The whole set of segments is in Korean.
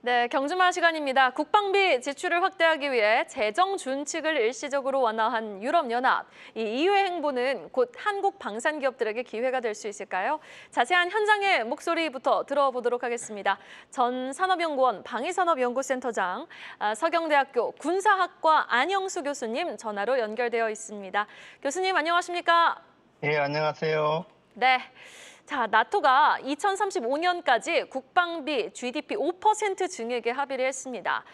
네, 경주마 시간입니다. 국방비 지출을 확대하기 위해 재정 준칙을 일시적으로 완화한 유럽연합. 이 EU의 행보는 곧 한국 방산기업들에게 기회가 될 수 있을까요? 자세한 현장의 목소리부터 들어보도록 하겠습니다. 전 산업연구원 방위산업연구센터장, 서경대학교 군사학과 안영수 교수님 전화로 연결되어 있습니다. 교수님 안녕하십니까? 예, 안녕하세요. 네. 자, 나토가 2035년까지 국방비 GDP 5% 증액에 합의를 했습니다.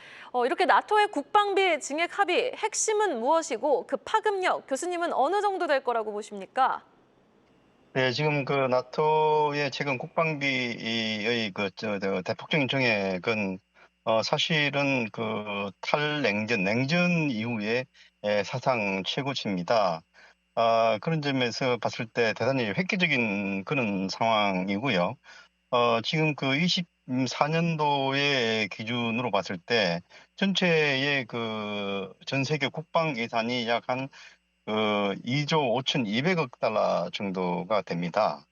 이렇게 나토의 국방비 증액 합의 핵심은 무엇이고 그 파급력 교수님은 어느 정도 될 거라고 보십니까? 네, 지금 그 나토의 최근 국방비의 대폭적인 정액은 사실은 그 냉전 이후에 사상 최고치입니다. 그런 점에서 봤을 때 대단히 획기적인 그런 상황이고요. 지금 그 24년도의 기준으로 봤을 때 전체의 그 전 세계 국방 예산이 약 한 2조 5,200억 달러 정도가 됩니다.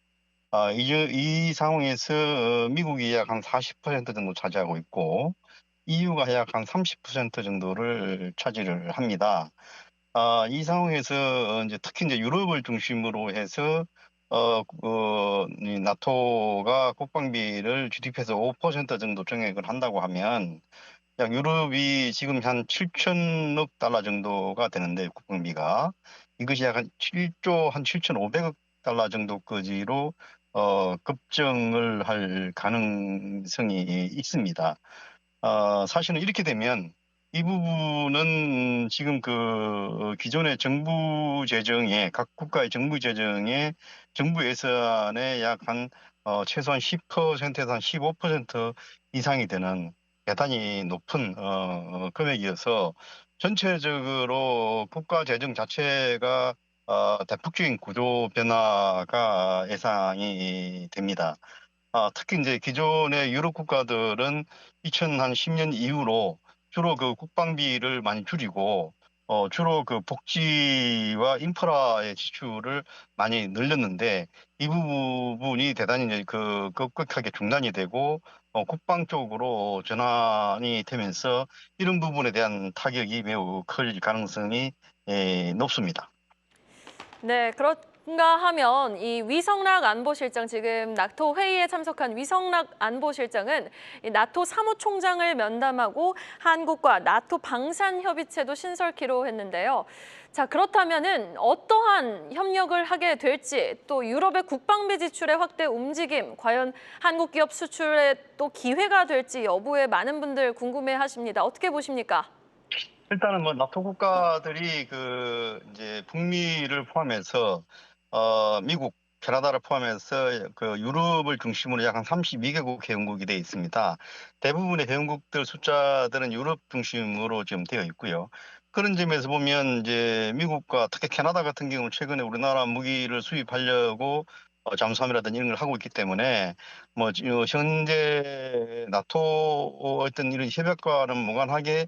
이 상황에서 미국이 약 한 40% 정도 차지하고 있고 EU가 약 한 30% 정도를 차지를 합니다. 이 상황에서 이제 특히 이제 유럽을 중심으로 해서 이 나토가 국방비를 GDP에서 5% 정도 정액을 한다고 하면 약 유럽이 지금 한 7천억 달러 정도가 되는데 국방비가 이것이 약 한 7조 한 7,500억 달러 정도까지로 급증을 할 가능성이 있습니다. 사실은 이렇게 되면 이 부분은 지금 그 기존의 정부 재정에 각 국가의 정부 재정에 정부 예산의 약 한 최소한 10%에서 한 15% 이상이 되는 대단히 높은 금액이어서 전체적으로 국가 재정 자체가 대폭적인 구조 변화가 예상이 됩니다. 특히 이제 기존의 유럽 국가들은 2010년 이후로 주로 그 국방비를 많이 줄이고 주로 그 복지와 인프라의 지출을 많이 늘렸는데 이 부분이 대단히 이제 그 급격하게 중단이 되고 국방 쪽으로 전환이 되면서 이런 부분에 대한 타격이 매우 클 가능성이 높습니다. 네, 그런가 하면 이 위성락 안보실장 지금 나토 회의에 참석한 위성락 안보실장은 이 나토 사무총장을 면담하고 한국과 나토 방산협의체도 신설키로 했는데요. 자, 그렇다면은 어떠한 협력을 하게 될지 또 유럽의 국방비 지출의 확대 움직임 과연 한국 기업 수출에 또 기회가 될지 여부에 많은 분들 궁금해하십니다. 어떻게 보십니까? 일단은 뭐 나토 국가들이 그 이제 북미를 포함해서 미국, 캐나다를 포함해서 그 유럽을 중심으로 약 한 32개국 회원국이 되어 있습니다. 대부분의 회원국들 숫자들은 유럽 중심으로 지금 되어 있고요. 그런 점에서 보면 이제 미국과 특히 캐나다 같은 경우는 최근에 우리나라 무기를 수입하려고 잠수함이라든지 이런 걸 하고 있기 때문에 뭐 현재 나토 어떤 이런 협약과는 무관하게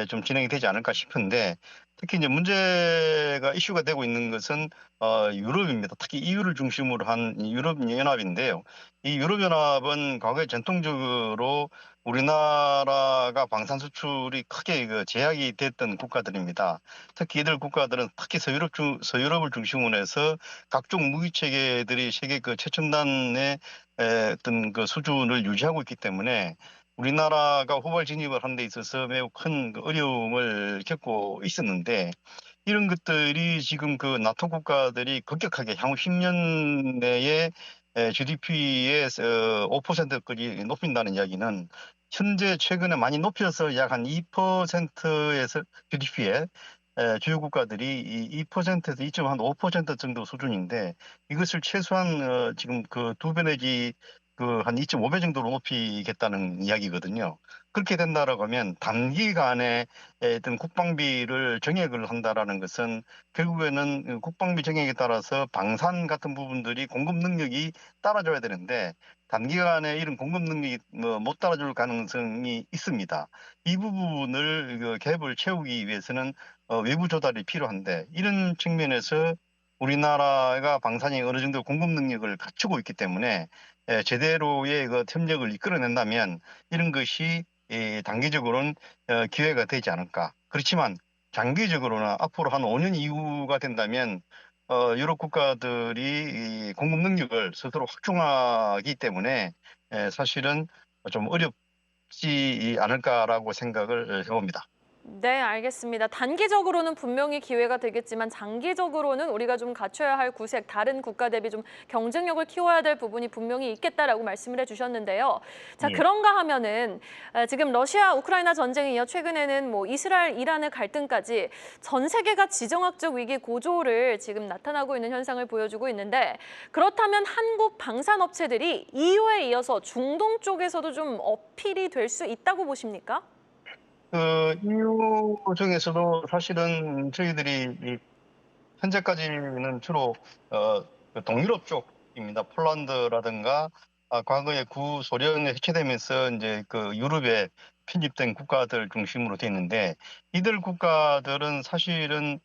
좀 진행이 되지 않을까 싶은데 특히 이제 문제가 이슈가 되고 있는 것은 유럽입니다. 특히 EU를 중심으로 한 유럽연합인데요. 이 유럽연합은 과거에 전통적으로 우리나라가 방산 수출이 크게 그 제약이 됐던 국가들입니다. 특히 이들 국가들은 특히 서유럽을 중심으로 해서 각종 무기 체계들이 세계 그 최첨단의 어떤 그 수준을 유지하고 있기 때문에 우리나라가 후발 진입을 하는 데 있어서 매우 큰 그 어려움을 겪고 있었는데 이런 것들이 지금 그 나토 국가들이 급격하게 향후 10년 내에 GDP의 5%까지 높인다는 이야기는 현재 최근에 많이 높여서 약 한 2%에서 GDP에 주요 국가들이 이 2%에서 2.5% 정도 수준인데 이것을 최소한 지금 그 2배 내지 그 한 2.5배 정도로 높이겠다는 이야기거든요. 그렇게 된다라고 하면 단기간에 어떤 국방비를 정액을 한다라는 것은 결국에는 그 국방비 정액에 따라서 방산 같은 부분들이 공급 능력이 따라줘야 되는데 단기간에 이런 공급 능력이 못 따라줄 가능성이 있습니다. 이 부분을 그 갭을 채우기 위해서는 외부 조달이 필요한데 이런 측면에서 우리나라가 방산이 어느 정도 공급 능력을 갖추고 있기 때문에 제대로의 그 협력을 이끌어낸다면 이런 것이 단기적으로는 기회가 되지 않을까. 그렇지만 장기적으로는 앞으로 한 5년 이후가 된다면 유럽 국가들이 이 공급 능력을 스스로 확충하기 때문에 사실은 좀 어렵지 않을까라고 생각을 해봅니다. 네, 알겠습니다. 단기적으로는 분명히 기회가 되겠지만 장기적으로는 우리가 좀 갖춰야 할 구색, 다른 국가 대비 좀 경쟁력을 키워야 될 부분이 분명히 있겠다라고 말씀을 해주셨는데요. 자, 예. 그런가 하면은 지금 러시아 우크라이나 전쟁에 이어 최근에는 뭐 이스라엘 이란의 갈등까지 전 세계가 지정학적 위기 고조를 지금 나타나고 있는 현상을 보여주고 있는데, 그렇다면 한국 방산업체들이 EU에 이어서 중동 쪽에서도 좀 어필이 될 수 있다고 보십니까? EU 중에서도 사실은 저희들이 현재까지는 주로 그 동유럽 쪽입니다. 폴란드라든가 과거에 구소련이 해체되면서 이제 그 유럽에 편입된 국가들 중심으로 돼 있는데, 이들 국가들은 사실은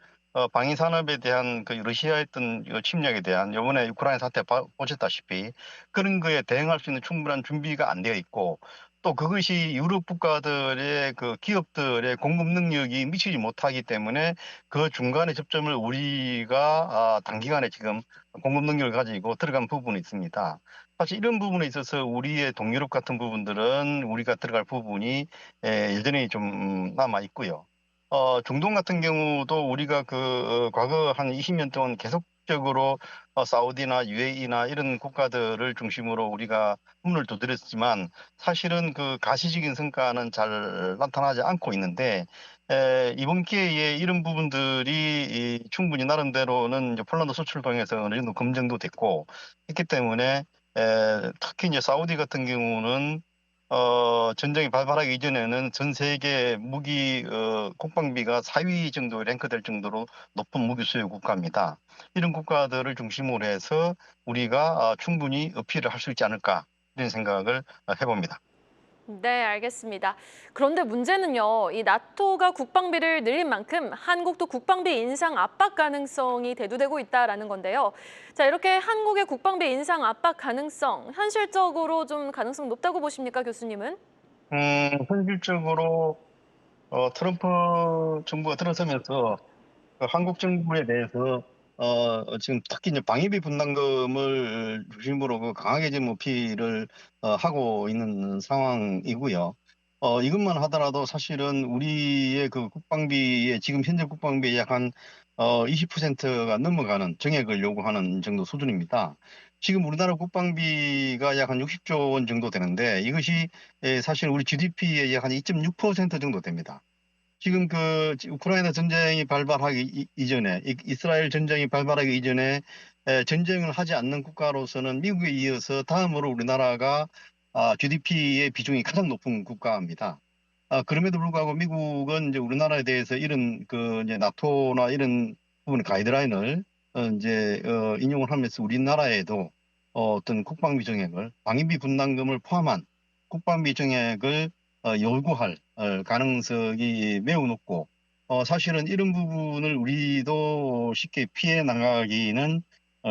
방위 산업에 대한 그 러시아의 어떤 침략에 대한 이번에 우크라이나 사태 보셨다시피 그런 거에 대응할 수 있는 충분한 준비가 안 되어 있고, 또 그것이 유럽 국가들의 그 기업들의 공급 능력이 미치지 못하기 때문에 그 중간에 접점을 우리가 단기간에 지금 공급 능력을 가지고 들어간 부분이 있습니다. 사실 이런 부분에 있어서 우리의 동유럽 같은 부분들은 우리가 들어갈 부분이 여전히 좀 남아 있고요. 중동 같은 경우도 우리가 과거 한 20년 동안 계속적으로 사우디나 UAE나 이런 국가들을 중심으로 우리가 힘을 두드렸지만 사실은 그 가시적인 성과는 잘 나타나지 않고 있는데, 이번 기회에 이런 부분들이 충분히 나름대로는 이제 폴란드 수출 통해서 어느 정도 검증도 됐고 했기 때문에 특히 이제 사우디 같은 경우는 전쟁이 발발하기 이전에는 전 세계 무기 국방비가 4위 정도에 랭크될 정도로 높은 무기 수요 국가입니다. 이런 국가들을 중심으로 해서 우리가 충분히 어필을 할 수 있지 않을까 이런 생각을 해봅니다. 네, 알겠습니다. 그런데 문제는요, 이 나토가 국방비를 늘린 만큼 한국도 국방비 인상 압박 가능성이 대두되고 있다라는 건데요. 자, 이렇게 한국의 국방비 인상 압박 가능성, 현실적으로 좀 가능성 높다고 보십니까, 교수님은? 현실적으로 트럼프 정부가 들어서면서 그 한국 정부에 대해서 지금 특히 이제 방위비 분담금을 중심으로 그 강하게 지금 어필을 하고 있는 상황이고요. 이것만 하더라도 사실은 우리의 그 국방비의 지금 현재 국방비의 약 한 20%가 넘어가는 정액을 요구하는 정도 수준입니다. 지금 우리나라 국방비가 약 한 60조 원 정도 되는데 이것이 사실 우리 GDP의 약 한 2.6% 정도 됩니다. 지금 우크라이나 전쟁이 발발하기 이전에 이스라엘 전쟁이 발발하기 이전에 전쟁을 하지 않는 국가로서는 미국에 이어서 다음으로 우리나라가 GDP의 비중이 가장 높은 국가입니다. 그럼에도 불구하고 미국은 이제 우리나라에 대해서 이런 이제 나토나 이런 부분 가이드라인을 이제 인용을 하면서 우리나라에도 어떤 국방비 정액을 방위비 분담금을 포함한 국방비 정액을 요구할 가능성이 매우 높고, 사실은 이런 부분을 우리도 쉽게 피해 나가기는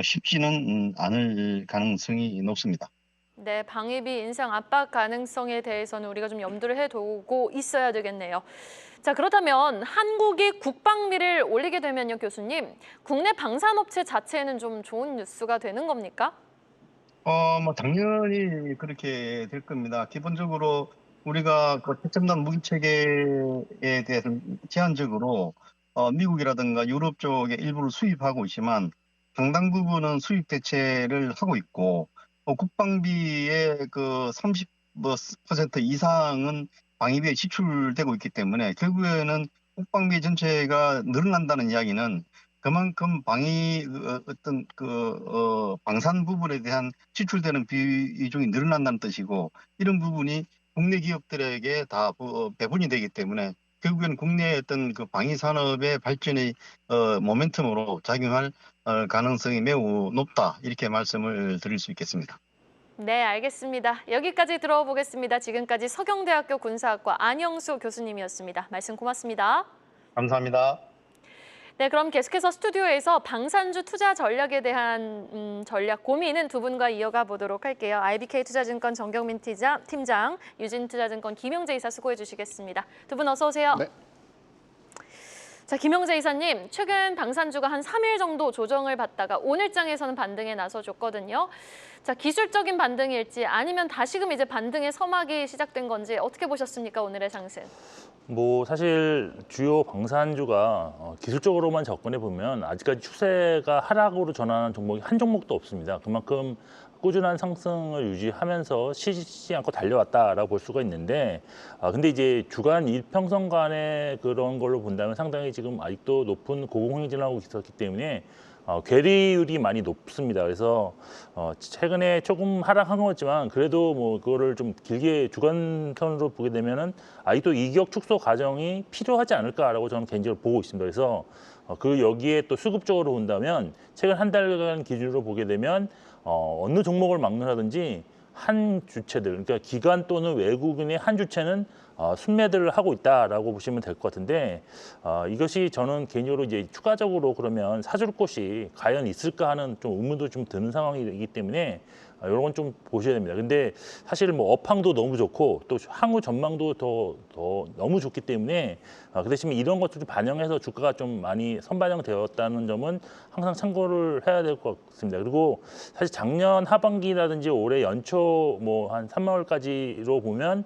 쉽지는 않을 가능성이 높습니다. 네, 방위비 인상 압박 가능성에 대해서는 우리가 좀 염두를 해두고 있어야 되겠네요. 자, 그렇다면 한국이 국방비를 올리게 되면요, 교수님, 국내 방산업체 자체에는 좀 좋은 뉴스가 되는 겁니까? 뭐 당연히 그렇게 될 겁니다. 기본적으로 우리가 그 최첨단 무기 체계에 대해서 제한적으로 미국이라든가 유럽 쪽에 일부를 수입하고 있지만 상당 부분은 수입 대체를 하고 있고, 국방비의 그 30% 이상은 방위비에 지출되고 있기 때문에 결국에는 국방비 전체가 늘어난다는 이야기는 그만큼 방산 부분에 대한 지출되는 비중이 늘어난다는 뜻이고, 이런 부분이 국내 기업들에게 다 배분이 되기 때문에 결국에는 국내의 어떤 그 방위 산업의 발전의 모멘텀으로 작용할 가능성이 매우 높다, 이렇게 말씀을 드릴 수 있겠습니다. 네, 알겠습니다. 여기까지 들어보겠습니다. 지금까지 서경대학교 군사학과 안영수 교수님이었습니다. 말씀 고맙습니다. 감사합니다. 네, 그럼 계속해서 스튜디오에서 방산주 투자 전략에 대한 전략 고민은 두 분과 이어가 보도록 할게요. IBK 투자증권 정경민 팀장, 유진투자증권 김용재 이사 수고해 주시겠습니다. 두 분 어서 오세요. 네. 자, 김용재 이사님, 최근 방산주가 한 3일 정도 조정을 받다가 오늘장에서는 반등에 나서줬거든요. 자, 기술적인 반등일지 아니면 다시금 이제 반등의 서막이 시작된 건지 어떻게 보셨습니까, 오늘의 상승? 뭐 사실 주요 방산주가 기술적으로만 접근해 보면 아직까지 추세가 하락으로 전환한 종목이 한 종목도 없습니다. 그만큼 꾸준한 상승을 유지하면서 쉬지 않고 달려왔다라고 볼 수가 있는데, 근데 이제 주간 일평선간의 그런 걸로 본다면 상당히 지금 아직도 높은 고공행진하고 있었기 때문에 괴리율이 많이 높습니다. 그래서 최근에 조금 하락한 거지만 그래도 뭐 그거를 좀 길게 주간선으로 보게 되면은 아직도 이격 축소 과정이 필요하지 않을까라고 저는 개인적으로 보고 있습니다. 그래서 그 여기에 또 수급적으로 본다면 최근 한 달간 기준으로 보게 되면 어느 종목을 막론하든지 한 주체들, 그러니까 기관 또는 외국인의 한 주체는 순매도를 하고 있다라고 보시면 될 것 같은데, 이것이 저는 개인적으로 이제 추가적으로 그러면 사줄 곳이 과연 있을까 하는 좀 의문도 좀 드는 상황이기 때문에 이런 건 좀 보셔야 됩니다. 근데 사실 뭐 업황도 너무 좋고 또 향후 전망도 더 너무 좋기 때문에 그 대신에 이런 것도 좀 반영해서 주가가 좀 많이 선반영되었다는 점은 항상 참고를 해야 될 것 같습니다. 그리고 사실 작년 하반기라든지 올해 연초 뭐 한 3월까지로 보면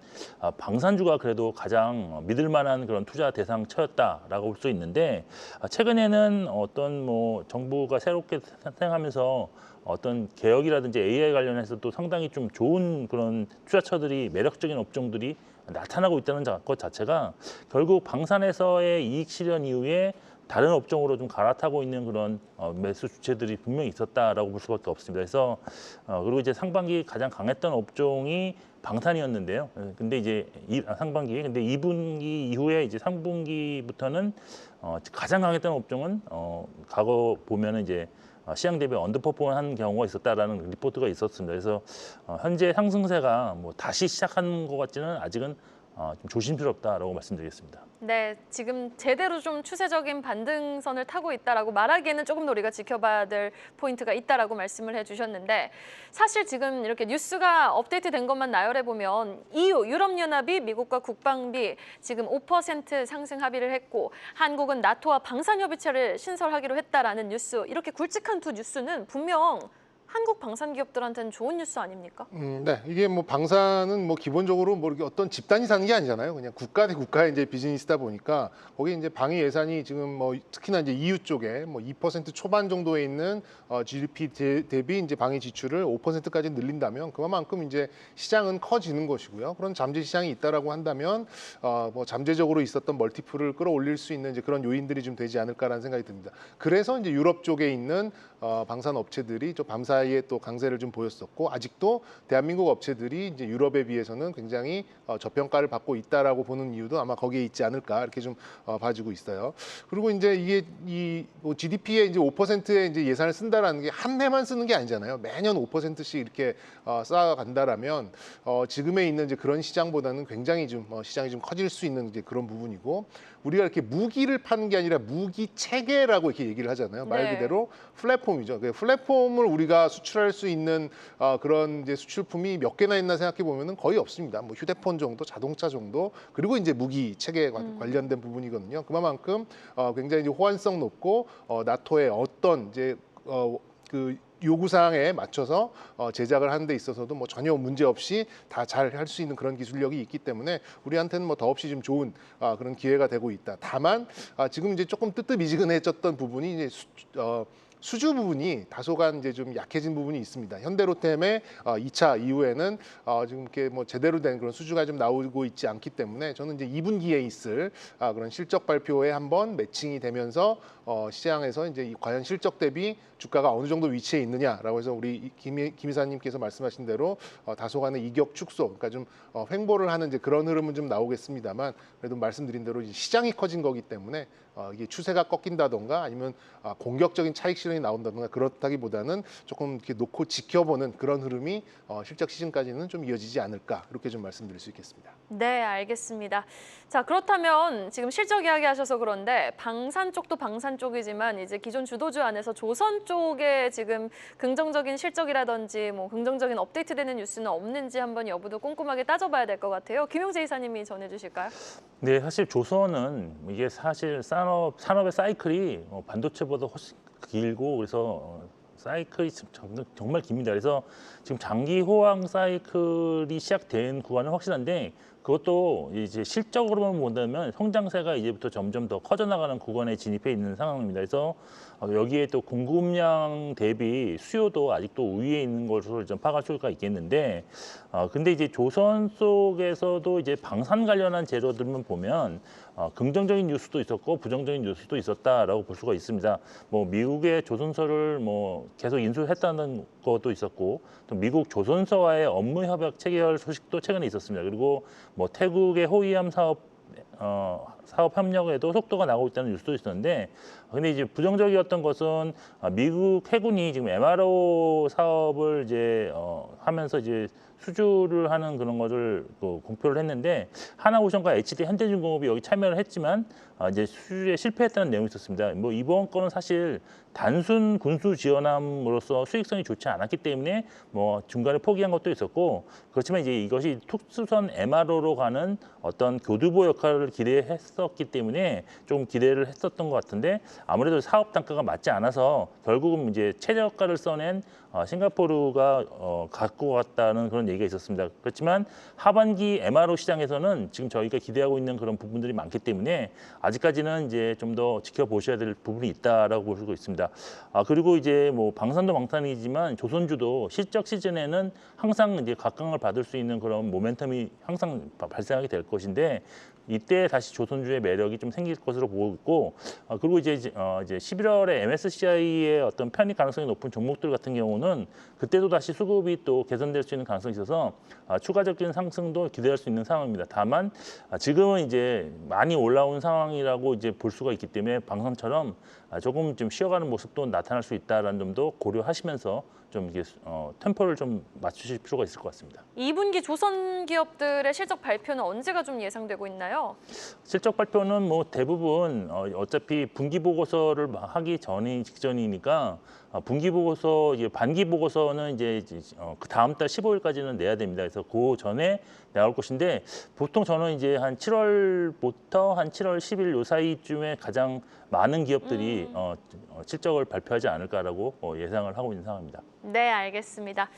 방산주가 그래도 가장 믿을 만한 그런 투자 대상처였다라고 볼 수 있는데, 최근에는 어떤 뭐 정부가 새롭게 탄생하면서 어떤 개혁이라든지 AI 관련해서 또 상당히 좀 좋은 그런 투자처들이 매력적인 업종들이 나타나고 있다는 것 자체가 결국 방산에서의 이익 실현 이후에 다른 업종으로 좀 갈아타고 있는 그런 매수 주체들이 분명히 있었다라고 볼 수밖에 없습니다. 그래서 그리고 이제 상반기 가장 강했던 업종이 방산이었는데요. 근데 이제 상반기, 근데 2분기 이후에 이제 3분기부터는 가장 강했던 업종은 과거 보면은 이제 시장 대비 언더퍼폼한 경우가 있었다라는 리포트가 있었습니다. 그래서 현재 상승세가 뭐 다시 시작하는 것 같지는 아직은 좀 조심스럽다라고 말씀드리겠습니다. 네, 지금 제대로 좀 추세적인 반등선을 타고 있다라고 말하기에는 조금 더 우리가 지켜봐야 될 포인트가 있다라고 말씀을 해주셨는데, 사실 지금 이렇게 뉴스가 업데이트된 것만 나열해 보면 EU, 유럽연합이 미국과 국방비 지금 5% 상승 합의를 했고, 한국은 나토와 방산협의체를 신설하기로 했다라는 뉴스, 이렇게 굵직한 두 뉴스는 분명 한국 방산 기업들한테는 좋은 뉴스 아닙니까? 네, 이게 뭐 방사는 뭐 기본적으로 뭐 이렇게 어떤 집단이 사는 게 아니잖아요. 그냥 국가 대 국가의 이제 비즈니스다 보니까 거기 이제 방위 예산이 지금 뭐 특히나 이제 EU 쪽에 뭐 2% 초반 정도에 있는 GDP 대비 이제 방위 지출을 5%까지 늘린다면 그만큼 이제 시장은 커지는 것이고요. 그런 잠재 시장이 있다라고 한다면 뭐 잠재적으로 있었던 멀티플을 끌어올릴 수 있는 이제 그런 요인들이 좀 되지 않을까라는 생각이 듭니다. 그래서 이제 유럽 쪽에 있는 방산 업체들이 좀 밤사이에 또 강세를 좀 보였었고, 아직도 대한민국 업체들이 이제 유럽에 비해서는 굉장히 저평가를 받고 있다라고 보는 이유도 아마 거기에 있지 않을까 이렇게 좀 봐지고 있어요. 그리고 이제 이게 이 GDP에 이제 5%의 이제 예산을 쓴다라는 게 한 해만 쓰는 게 아니잖아요. 매년 5%씩 이렇게 쌓아간다라면 지금에 있는 이제 그런 시장보다는 굉장히 좀 시장이 좀 커질 수 있는 이제 그런 부분이고, 우리가 이렇게 무기를 파는 게 아니라 무기 체계라고 이렇게 얘기를 하잖아요. 말 네. 그대로 플랫폼이죠. 그 플랫폼을 우리가 수출할 수 있는 그런 이제 수출품이 몇 개나 있나 생각해 보면은 거의 없습니다. 뭐 휴대폰 정도, 자동차 정도, 그리고 이제 무기 체계 관련된 부분이거든요. 그만큼 굉장히 이제 호환성 높고 나토의 어떤 이제 그 요구사항에 맞춰서 제작을 하는 데 있어서도 뭐 전혀 문제 없이 다 잘 할 수 있는 그런 기술력이 있기 때문에 우리한테는 뭐 더없이 좀 좋은 그런 기회가 되고 있다. 다만 지금 이제 조금 뜨뜻미지근해졌던 부분이 이제 수주 부분이 다소간 이제 좀 약해진 부분이 있습니다. 현대로템의 2차 이후에는 지금 이렇게 뭐 제대로 된 그런 수주가 좀 나오고 있지 않기 때문에 저는 이제 2분기에 있을 그런 실적 발표에 한번 매칭이 되면서 시장에서 이제 과연 실적 대비 주가가 어느 정도 위치해 있느냐라고 해서 우리 김 이사님께서 말씀하신 대로 다소간의 이격 축소, 그러니까 좀 횡보를 하는 이제 그런 흐름은 좀 나오겠습니다만, 그래도 말씀드린 대로 이제 시장이 커진 거기 때문에 이게 추세가 꺾인다던가 아니면 공격적인 차익 실현 실현이 나온다든가 그렇다기보다는 조금 이렇게 놓고 지켜보는 그런 흐름이 실적 시즌까지는 좀 이어지지 않을까 이렇게 좀 말씀드릴 수 있겠습니다. 네, 알겠습니다. 자, 그렇다면 지금 실적 이야기하셔서 그런데 방산 쪽도 방산 쪽이지만 이제 기존 주도주 안에서 조선 쪽에 지금 긍정적인 실적이라든지 뭐 긍정적인 업데이트되는 뉴스는 없는지 한번 여부도 꼼꼼하게 따져봐야 될 것 같아요. 김용재 이사님이 전해주실까요? 네, 사실 조선은 이게 사실 산업의 사이클이 반도체보다 훨씬 길고 그래서 사이클이 정말 깁니다. 그래서 지금 장기 호황 사이클이 시작된 구간은 확실한데 그것도 이제 실적으로만 본다면 성장세가 이제부터 점점 더 커져나가는 구간에 진입해 있는 상황입니다. 그래서 여기에 또 공급량 대비 수요도 아직도 우위에 있는 것으로 좀 파악할 수가 있겠는데, 근데 이제 조선 속에서도 이제 방산 관련한 재료들만 보면 긍정적인 뉴스도 있었고 부정적인 뉴스도 있었다라고 볼 수가 있습니다. 뭐 미국의 조선소를 뭐 계속 인수했다는 것도 있었고, 또 미국 조선소와의 업무 협약 체결 소식도 최근에 있었습니다. 그리고 뭐 태국의 호위함 사업 협력에도 속도가 나고 있다는 뉴스도 있었는데, 근데 이제 부정적이었던 것은 미국 해군이 지금 MRO 사업을 이제 하면서 이제 수주를 하는 그런 것을 공표를 했는데, 하나오션과 HD 현대중공업이 여기 참여를 했지만 이제 수주에 실패했다는 내용이 있었습니다. 뭐 이번 건은 사실 단순 군수 지원함으로써 수익성이 좋지 않았기 때문에 뭐 중간에 포기한 것도 있었고, 그렇지만 이제 이것이 특수선 MRO로 가는 어떤 교두보 역할을 기대했었기 때문에 좀 기대를 했었던 것 같은데, 아무래도 사업 단가가 맞지 않아서 결국은 이제 최저가를 써낸 싱가포르가 갖고 갔다는 그런 얘기가 있었습니다. 그렇지만 하반기 MRO 시장에서는 지금 저희가 기대하고 있는 그런 부분들이 많기 때문에 아직까지는 이제 좀 더 지켜보셔야 될 부분이 있다라고 볼 수 있습니다. 그리고 이제 뭐 방산도 방산이지만 조선주도 실적 시즌에는 항상 이제 각광을 받을 수 있는 그런 모멘텀이 항상 발생하게 될 것인데, 이때 다시 조선주의 매력이 좀 생길 것으로 보고 있고, 그리고 이제 11월에 MSCI의 어떤 편입 가능성이 높은 종목들 같은 경우는 그때도 다시 수급이 또 개선될 수 있는 가능성이 있어서 추가적인 상승도 기대할 수 있는 상황입니다. 다만 지금은 이제 많이 올라온 상황이라고 이제 볼 수가 있기 때문에 방산처럼 조금 좀 쉬어가는 모습도 나타날 수 있다는 점도 고려하시면서 좀 이게 템포를 좀 맞추실 필요가 있을 것 같습니다. 2분기 조선 기업들의 실적 발표는 언제가 좀 예상되고 있나요? 실적 발표는 뭐 대부분 어차피 분기 보고서를 하기 직전이니까 분기 보고서, 반기 보고서는 이제 그 다음 달 15일까지는 내야 됩니다. 그래서 그 전에 나올 것인데, 보통 저는 이제 한 7월부터 한 7월 10일 요 사이쯤에 가장 많은 기업들이 실적을 발표하지 않을까라고 예상을 하고 있는 상황입니다. 네, 알겠습니다.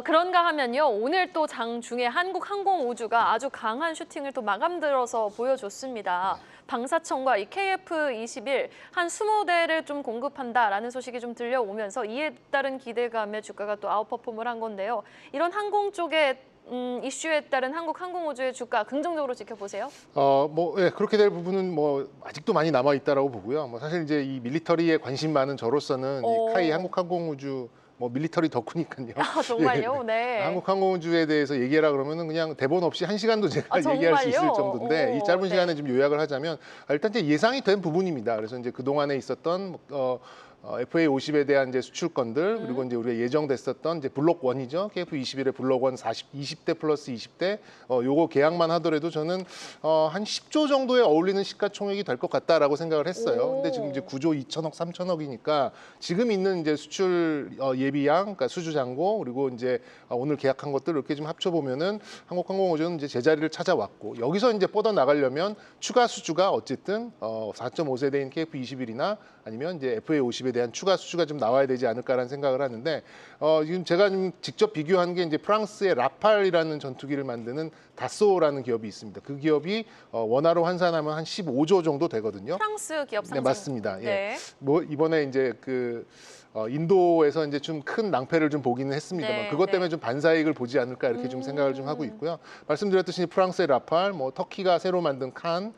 그런가 하면요, 오늘 또 장중에 한국항공우주가 아주 강한 슈팅을 또 마감들어서 보여줬습니다. 방사청과 이 KF-21 한 20대를 좀 공급한다라는 소식이 좀 들려오면서 이에 따른 기대감에 주가가 또 아웃퍼폼을 한 건데요. 이런 항공 쪽의 이슈에 따른 한국항공우주의 주가 긍정적으로 지켜보세요. 예, 그렇게 될 부분은 뭐 아직도 많이 남아 있다라고 보고요. 뭐 사실 이제 이 밀리터리에 관심 많은 저로서는 이 카이 한국항공우주 뭐 밀리터리 덕후니까요. 정말요? 네. 한국항공우주에 대해서 얘기하라 그러면은 그냥 대본 없이 1시간도 제가 얘기할 수 있을 정도인데, 이 짧은 시간에 좀 요약을 하자면 일단 이제 예상이 된 부분입니다. 그래서 이제 그 동안에 있었던 FA50에 대한 이제 수출건들, 그리고 이제 우리가 예정됐었던 이제 블록 1이죠. KF21의 블록 1 20대 플러스 20대 요거 계약만 하더라도 저는 한 10조 정도에 어울리는 시가총액이 될 것 같다라고 생각을 했어요. 근데 지금 이제 9조 2천억, 3천억이니까 지금 있는 이제 수출 예비양, 그러니까 수주 잔고, 그리고 이제 오늘 계약한 것들 이렇게 좀 합쳐 보면은 한국항공우주는 이제 제자리를 찾아왔고, 여기서 이제 뻗어 나가려면 추가 수주가 어쨌든 4.5세대인 KF21이나 아니면 이제 FA50에 대한 추가 수주가 좀 나와야 되지 않을까라는 생각을 하는데, 지금 제가 좀 직접 비교한 게 이제 프랑스의 라팔이라는 전투기를 만드는 다소라는 기업이 있습니다. 그 기업이 원화로 환산하면 한 15조 정도 되거든요. 프랑스 기업 상장. 네, 맞습니다. 예. 네. 뭐 이번에 이제 인도에서 이제 좀 큰 낭패를 좀 보기는 했습니다만, 네, 그것 때문에 네. 좀 반사이익을 보지 않을까 이렇게 좀 생각을 좀 하고 있고요. 말씀드렸듯이 프랑스의 라팔, 뭐 터키가 새로 만든 칸,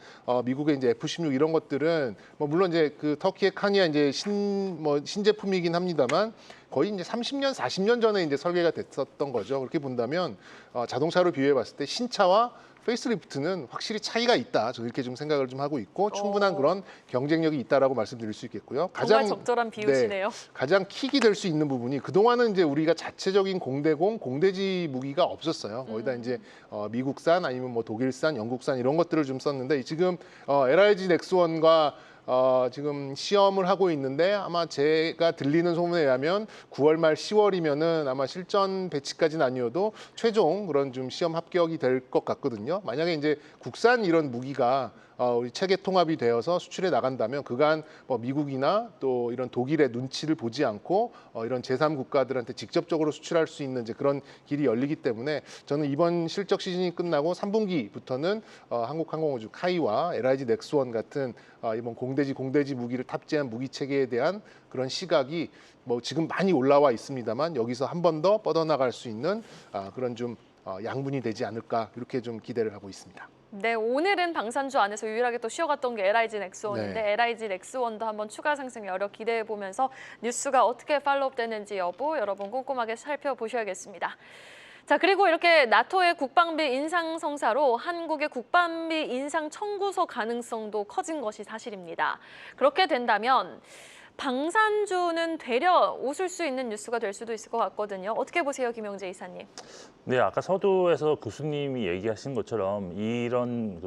미국의 이제 F-16 이런 것들은 뭐 물론 이제 그 터키의 칸이야 이제 신제품이긴 합니다만, 거의 이제 30년, 40년 전에 이제 설계가 됐었던 거죠. 그렇게 본다면 자동차로 비교해 봤을 때 신차와 페이스리프트는 확실히 차이가 있다. 저 이렇게 좀 생각을 좀 하고 있고 충분한 그런 경쟁력이 있다라고 말씀드릴 수 있겠고요. 정말 적절한 비유시네요. 가장 킥이 될 수 있는 부분이 그동안은 이제 우리가 자체적인 공대공, 공대지 무기가 없었어요. 거기다 이제 미국산 아니면 뭐 독일산, 영국산 이런 것들을 좀 썼는데 지금 LIG 넥스원과 지금 시험을 하고 있는데 아마 제가 들리는 소문에 의하면 9월 말 10월이면은 아마 실전 배치까지는 아니어도 최종 그런 좀 시험 합격이 될 것 같거든요. 만약에 이제 국산 이런 무기가 우리 체계 통합이 되어서 수출해 나간다면 그간 뭐 미국이나 또 이런 독일의 눈치를 보지 않고 이런 제3 국가들한테 직접적으로 수출할 수 있는 이제 그런 길이 열리기 때문에 저는 이번 실적 시즌이 끝나고 3분기부터는 한국항공우주 카이와 LIG 넥스원 같은 이번 공대지 무기를 탑재한 무기 체계에 대한 그런 시각이 뭐 지금 많이 올라와 있습니다만 여기서 한 번 더 뻗어나갈 수 있는 그런 좀 양분이 되지 않을까 이렇게 좀 기대를 하고 있습니다. 네, 오늘은 방산주 안에서 유일하게 또 쉬어갔던 게 LIG 넥스원인데 네. LIG 넥스원도 한번 추가 상승 여력 기대해 보면서 뉴스가 어떻게 팔로업 되는지 여부 여러분 꼼꼼하게 살펴보셔야겠습니다. 자, 그리고 이렇게 나토의 국방비 인상 성사로 한국의 국방비 인상 청구서 가능성도 커진 것이 사실입니다. 그렇게 된다면 방산주는 되려 웃을 수 있는 뉴스가 될 수도 있을 것 같거든요. 어떻게 보세요, 김영재 이사님? 네, 아까 서두에서 교수님이 얘기하신 것처럼 이런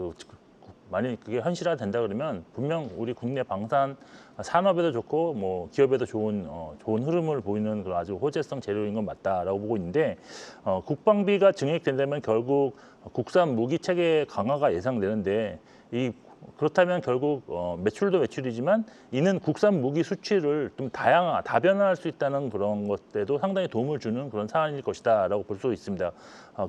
만약 그게 현실화된다 그러면 분명 우리 국내 방산 산업에도 좋고 뭐 기업에도 좋은 흐름을 보이는 그런 아주 호재성 재료인 건 맞다라고 보고 있는데 국방비가 증액된다면 결국 국산 무기 체계 강화가 예상되는데 그렇다면 결국 매출도 매출이지만 이는 국산 무기 수출을 좀 다변화할 수 있다는 그런 것에도 상당히 도움을 주는 그런 사안일 것이다라고 볼 수 있습니다.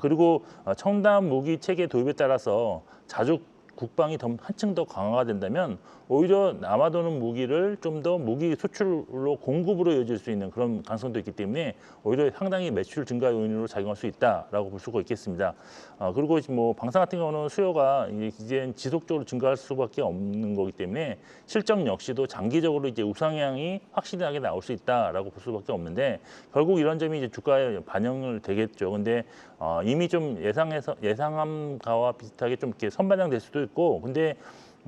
그리고 첨단 무기 체계 도입에 따라서 자주 국방이 한층 더 강화가 된다면 오히려 남아도는 무기를 좀 더 무기 수출로 공급으로 이어질 수 있는 그런 가능성도 있기 때문에 오히려 상당히 매출 증가 요인으로 작용할 수 있다라고 볼 수가 있겠습니다. 그리고 뭐 방산 같은 경우는 수요가 이제 지속적으로 증가할 수밖에 없는 거기 때문에 실적 역시도 장기적으로 이제 우상향이 확실하게 나올 수 있다라고 볼 수밖에 없는데 결국 이런 점이 이제 주가에 반영을 되겠죠. 근데 이미 좀 예상함과와 비슷하게 좀 이렇게 선반영될 수도 있고, 근데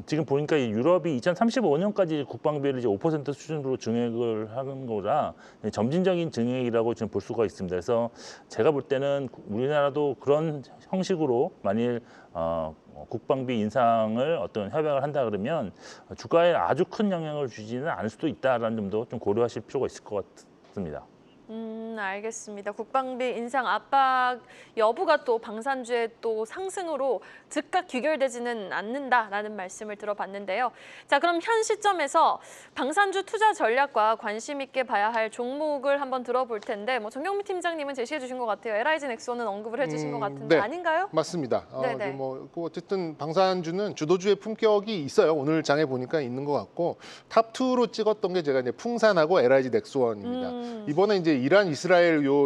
지금 보니까 유럽이 2035년까지 국방비를 이제 5% 수준으로 증액을 하는 거라 점진적인 증액이라고 지금 볼 수가 있습니다. 그래서 제가 볼 때는 우리나라도 그런 형식으로 만일 국방비 인상을 어떤 협약을 한다 그러면 주가에 아주 큰 영향을 주지는 않을 수도 있다라는 점도 좀 고려하실 필요가 있을 것 같습니다. 알겠습니다. 국방비 인상 압박 여부가 또 방산주의 또 상승으로 즉각 귀결되지는 않는다라는 말씀을 들어봤는데요. 자, 그럼 현 시점에서 방산주 투자 전략과 관심 있게 봐야 할 종목을 한번 들어볼 텐데, 뭐 정경미 팀장님은 제시해 주신 것 같아요. LIG 넥스원은 언급을 해주신 것 같은데 네. 아닌가요? 맞습니다. 네네. 어쨌든 방산주는 주도주의 품격이 있어요. 오늘 장에 보니까 있는 것 같고 탑2로 찍었던 게 제가 이제 풍산하고 LIG 넥스원입니다. 이번에 이제 이란 이스라엘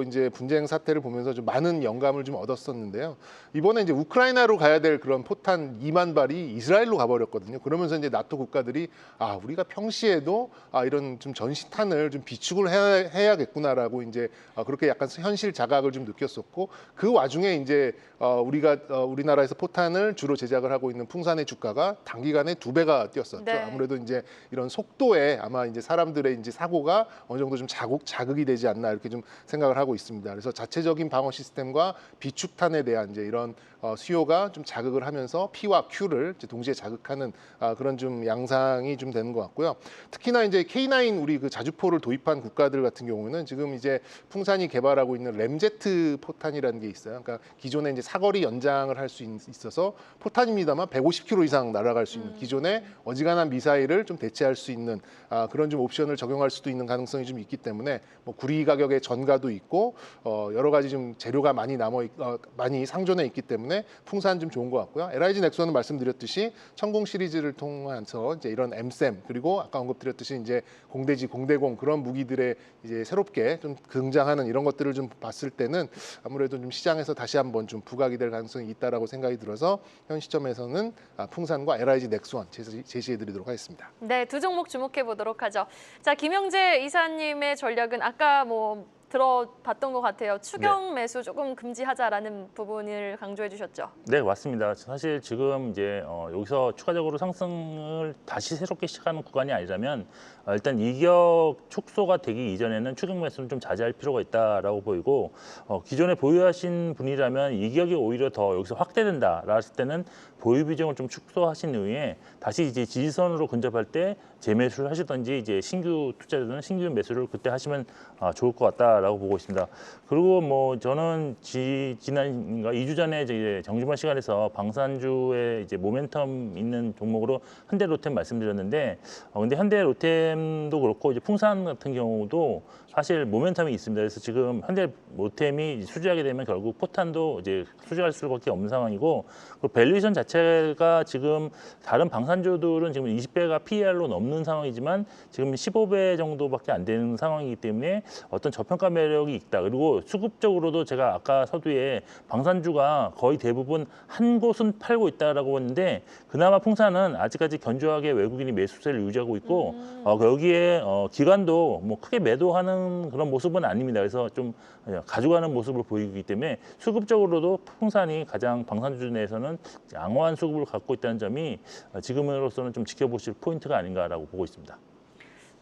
이제 분쟁 사태를 보면서 좀 많은 영감을 좀 얻었었는데요. 이번에 이제 우크라이나로 가야 될 그런 포탄 2만 발이 이스라엘로 가버렸거든요. 그러면서 이제 나토 국가들이 우리가 평시에도 이런 좀 전시탄을 좀 비축을 해야겠구나라고 이제 그렇게 약간 현실 자각을 좀 느꼈었고, 그 와중에 이제 우리나라에서 포탄을 주로 제작을 하고 있는 풍산의 주가가 단기간에 2배가 뛰었었죠. 네. 아무래도 이제 이런 속도에 아마 이제 사람들의 이제 사고가 어느 정도 좀 자극이 되지 않나 이렇게 좀 생각을 하고 있습니다. 그래서 자체적인 방어 시스템과 비축탄에 대한 이제 이런 수요가 좀 자극을 하면서 P와 Q를 이제 동시에 자극하는 그런 좀 양상이 좀 되는 것 같고요. 특히나 이제 K9 우리 그 자주포를 도입한 국가들 같은 경우는 지금 이제 풍산이 개발하고 있는 램제트 포탄이라는 게 있어요. 그러니까 기존에 이제 사거리 연장을 할 수 있어서 포탄입니다만 150km 이상 날아갈 수 있는 기존의 어지간한 미사일을 좀 대체할 수 있는 그런 좀 옵션을 적용할 수도 있는 가능성이 좀 있기 때문에 뭐 구리 가격의 전가도 있고 여러 가지 좀 재료가 많이 상존해 있기 때문에 풍산 좀 좋은 것 같고요. LIG 넥스원은 말씀드렸듯이 천공 시리즈를 통해서 이제 이런 M셈 그리고 아까 언급드렸듯이 이제 공대지 공대공 그런 무기들의 이제 새롭게 좀 등장하는 이런 것들을 좀 봤을 때는 아무래도 좀 시장에서 다시 한번 좀 부각이 될 가능성이 있다라고 생각이 들어서 현 시점에서는 풍산과 LIG 넥스원 제시해드리도록 하겠습니다. 네, 두 종목 주목해 보도록 하죠. 자, 김영재 이사님의 전략은 아까 뭐 들어봤던 것 같아요. 추경 매수 조금 금지하자라는 부분을 강조해 주셨죠. 네, 맞습니다. 사실 지금 이제 여기서 추가적으로 상승을 다시 새롭게 시작하는 구간이 아니라면 일단 이격 축소가 되기 이전에는 추경 매수는 좀 자제할 필요가 있다라고 보이고 기존에 보유하신 분이라면 이격이 오히려 더 여기서 확대된다라고 했을 때는 보유 비중을 좀 축소하신 이후에 다시 이제 지지선으로 근접할 때 재매수를 하시든지 이제 신규 투자자는 신규 매수를 그때 하시면 좋을 것 같다라고 보고 있습니다. 그리고 뭐 저는 지난 2주 전에 이제 정주말 시간에서 방산주의 이제 모멘텀 있는 종목으로 현대로템 말씀드렸는데 근데 현대로템도 그렇고 이제 풍산 같은 경우도 사실 모멘텀이 있습니다. 그래서 지금 현대로템이 수주하게 되면 결국 포탄도 이제 수주할 수밖에 없는 상황이고 그 밸류에이션 자체가 지금 다른 방산주들은 지금 20배가 PER로 넘는 상황이지만 지금 15배 정도밖에 안 되는 상황이기 때문에 어떤 저평가 매력이 있다. 그리고 수급적으로도 제가 아까 서두에 방산주가 거의 대부분 한 곳은 팔고 있다라고 했는데 그나마 풍산은 아직까지 견조하게 외국인이 매수세를 유지하고 있고 여기에 기관도 뭐 크게 매도하는 그런 모습은 아닙니다. 그래서 좀 가져가는 모습을 보이기 때문에 수급적으로도 풍산이 가장 방산주 내에서는 양호한 수급을 갖고 있다는 점이 지금으로서는 좀 지켜보실 포인트가 아닌가라고 보고 있습니다.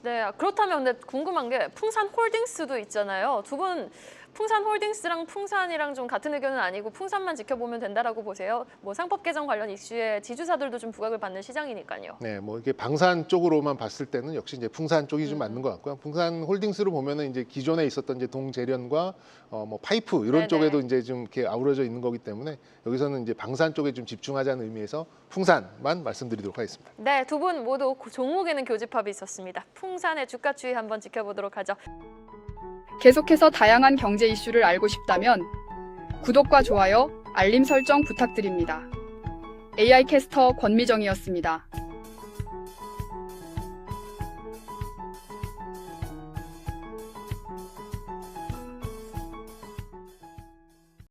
네, 그렇다면 근데 궁금한 게 풍산홀딩스도 있잖아요. 두 분 풍산홀딩스랑 풍산이랑 좀 같은 의견은 아니고 풍산만 지켜보면 된다라고 보세요. 뭐 상법 개정 관련 이슈에 지주사들도 좀 부각을 받는 시장이니까요. 네, 뭐 이게 방산 쪽으로만 봤을 때는 역시 이제 풍산 쪽이 좀 맞는 것 같고요. 풍산 홀딩스로 보면은 이제 기존에 있었던 이제 동재련과 뭐 파이프 이런 네네. 쪽에도 이제 좀 이렇게 아우러져 있는 거기 때문에 여기서는 이제 방산 쪽에 좀 집중하자는 의미에서 풍산만 말씀드리도록 하겠습니다. 네, 두 분 모두 종목에는 교집합이 있었습니다. 풍산의 주가 추이 한번 지켜보도록 하죠. 계속해서 다양한 경제 이슈를 알고 싶다면 구독과 좋아요, 알림 설정 부탁드립니다. AI 캐스터 권미정이었습니다.